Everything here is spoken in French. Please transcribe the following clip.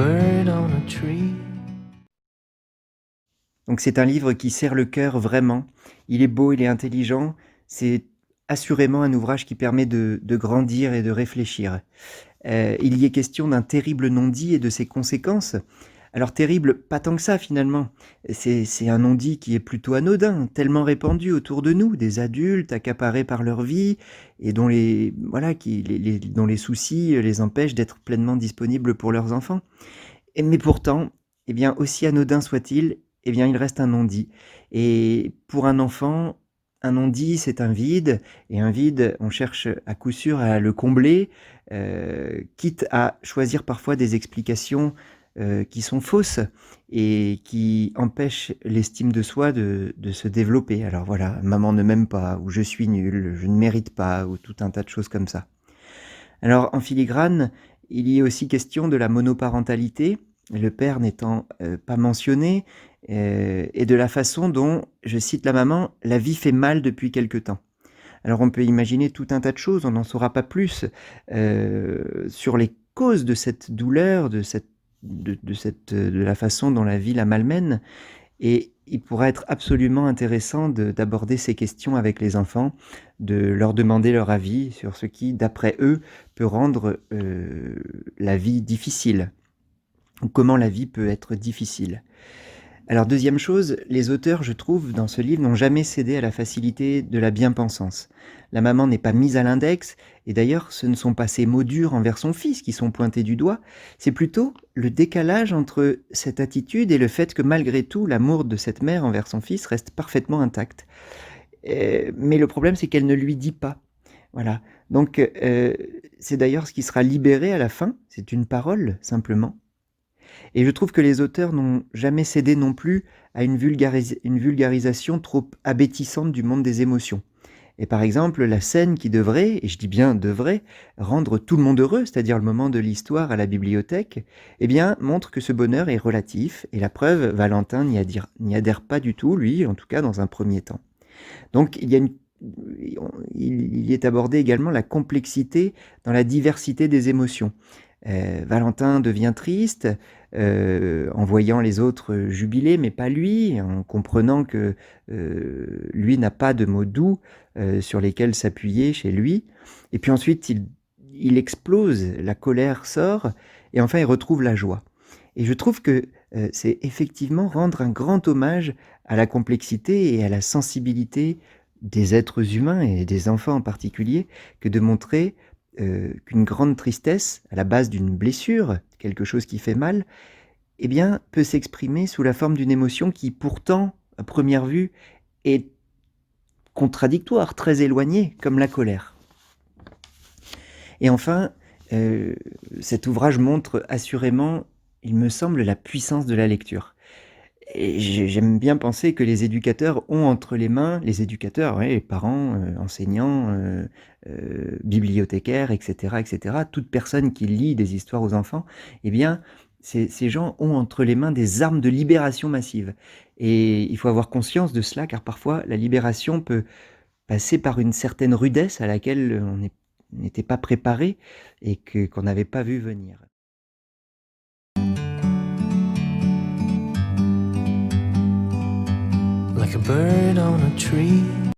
bird on a tree. Donc c'est un livre qui serre le cœur vraiment. Il est beau, il est intelligent. C'est assurément un ouvrage qui permet de grandir et de réfléchir. Il y est question d'un terrible non-dit et de ses conséquences. Alors terrible, pas tant que ça finalement. C'est un non-dit qui est plutôt anodin, tellement répandu autour de nous, des adultes accaparés par leur vie et dont dont les soucis les empêchent d'être pleinement disponibles pour leurs enfants. Mais pourtant, eh bien, aussi anodin soit-il, eh bien, il reste un non-dit. Et pour un enfant, un non-dit, c'est un vide, et un vide, on cherche à coup sûr à le combler, quitte à choisir parfois des explications, qui sont fausses et qui empêchent l'estime de soi de se développer. Alors voilà, maman ne m'aime pas, ou je suis nul, je ne mérite pas, ou tout un tas de choses comme ça. Alors en filigrane, il y est aussi question de la monoparentalité, le père n'étant, pas mentionné, et de la façon dont, je cite la maman: «La vie fait mal depuis quelque temps». Alors on peut imaginer tout un tas de choses, on n'en saura pas plus, sur les causes de cette douleur, de la façon dont la vie la malmène, et il pourrait être absolument intéressant d'aborder ces questions avec les enfants, de leur demander leur avis sur ce qui, d'après eux, peut rendre, la vie difficile, ou comment la vie peut être difficile. Alors deuxième chose, les auteurs, je trouve, dans ce livre, n'ont jamais cédé à la facilité de la bien-pensance. La maman n'est pas mise à l'index, et d'ailleurs, ce ne sont pas ses mots durs envers son fils qui sont pointés du doigt, c'est plutôt le décalage entre cette attitude et le fait que malgré tout, l'amour de cette mère envers son fils reste parfaitement intact. Mais le problème, c'est qu'elle ne lui dit pas. Voilà. Donc, c'est d'ailleurs ce qui sera libéré à la fin, c'est une parole, simplement. Et je trouve que les auteurs n'ont jamais cédé non plus à une vulgarisation trop abétissante du monde des émotions. Et par exemple, la scène qui devrait, et je dis bien devrait, rendre tout le monde heureux, c'est-à-dire le moment de l'histoire à la bibliothèque, eh bien, montre que ce bonheur est relatif, et la preuve, Valentin n'y adhère pas du tout, lui, en tout cas dans un premier temps. Donc il y est abordé également la complexité dans la diversité des émotions. Valentin devient triste, en voyant les autres jubiler, mais pas lui, en comprenant que, lui n'a pas de mots doux, sur lesquels s'appuyer chez lui. Et puis ensuite il explose, la colère sort, et enfin il retrouve la joie. Et je trouve que, c'est effectivement rendre un grand hommage à la complexité et à la sensibilité des êtres humains et des enfants en particulier, que de montrer, qu'une grande tristesse, à la base d'une blessure, quelque chose qui fait mal, eh bien, peut s'exprimer sous la forme d'une émotion qui pourtant, à première vue, est contradictoire, très éloignée, comme la colère. Et enfin, heu, cet ouvrage montre assurément, il me semble, la puissance de la lecture. Et j'aime bien penser que les éducateurs ont entre les mains, les éducateurs, ouais, les parents, enseignants, bibliothécaires, et cetera, toute personne qui lit des histoires aux enfants, eh bien, ces gens ont entre les mains des armes de libération massive. Et il faut avoir conscience de cela, car parfois la libération peut passer par une certaine rudesse à laquelle on n'était pas préparé et qu'on n'avait pas vu venir. Like a bird on a tree.